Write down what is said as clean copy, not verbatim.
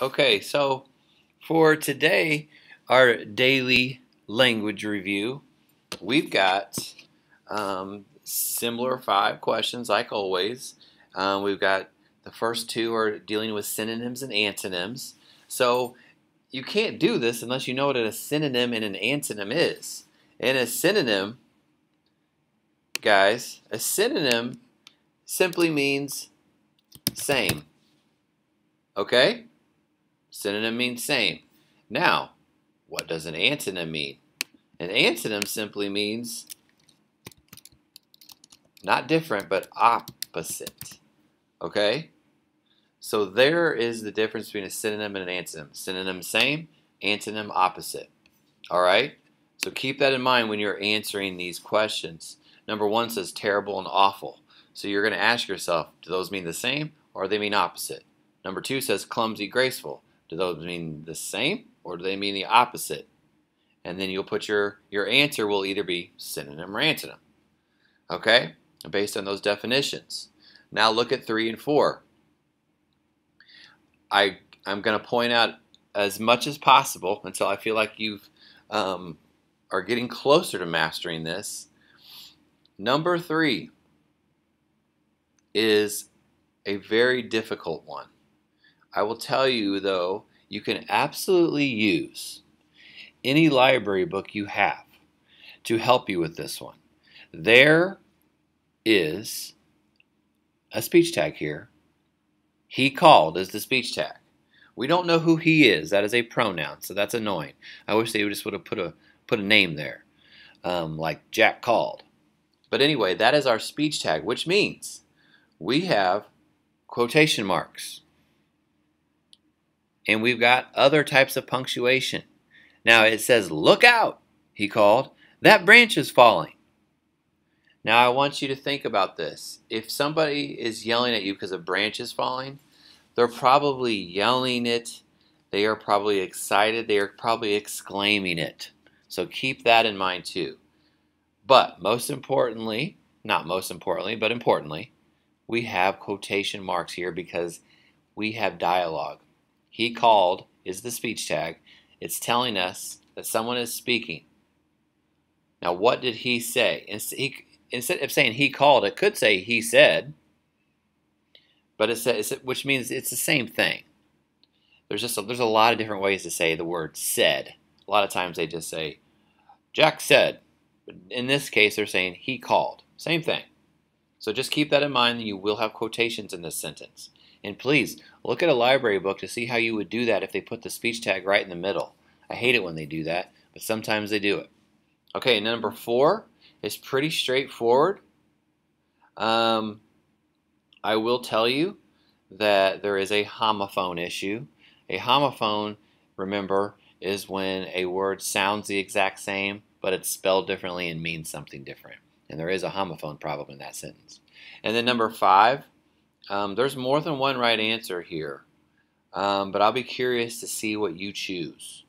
Okay, so for today, our daily language review, we've got similar 5 questions like always. We've got the first 2 are dealing with synonyms and antonyms. So you can't do this unless you know what a synonym and an antonym is. And a synonym, guys, a synonym simply means same. Okay? Synonym means same. Now, what does an antonym mean? An antonym simply means not different, but opposite. Okay? So there is the difference between a synonym and an antonym. Synonym same, antonym opposite. All right? So keep that in mind when you're answering these questions. Number 1 says terrible and awful. So you're going to ask yourself, do those mean the same or do they mean opposite? Number 2 says clumsy, graceful. Do those mean the same or do they mean the opposite? And then you'll put your answer will either be synonym or antonym. Okay? Based on those definitions. Now look at 3 and 4. I'm going to point out as much as possible until I feel like you've are getting closer to mastering this. Number 3 is a very difficult one. I will tell you, though, you can absolutely use any library book you have to help you with this one. There is a speech tag here. He called is the speech tag. We don't know who he is. That is a pronoun, so that's annoying. I wish they just would have put a name there, like Jack called. But anyway, that is our speech tag, which means we have quotation marks. And we've got other types of punctuation. Now it says, look out, he called. That branch is falling. Now I want you to think about this. If somebody is yelling at you because a branch is falling, they're probably yelling it. They are probably excited. They are probably exclaiming it. So keep that in mind too. But most importantly, not most importantly, but importantly, we have quotation marks here because we have dialogue. He called is the speech tag. It's telling us that someone is speaking. Now, what did he say? Instead of saying he called, it could say he said, but which means it's the same thing. There's a lot of different ways to say the word said. A lot of times they just say Jack said. But in this case, they're saying he called. Same thing. So just keep that in mind, and you will have quotations in this sentence. And please, look at a library book to see how you would do that if they put the speech tag right in the middle. I hate it when they do that, but sometimes they do it. Okay, number 4 is pretty straightforward. I will tell you that there is a homophone issue. A homophone, remember, is when a word sounds the exact same, but it's spelled differently and means something different. And there is a homophone problem in that sentence. And then number 5, there's more than one right answer here, but I'll be curious to see what you choose.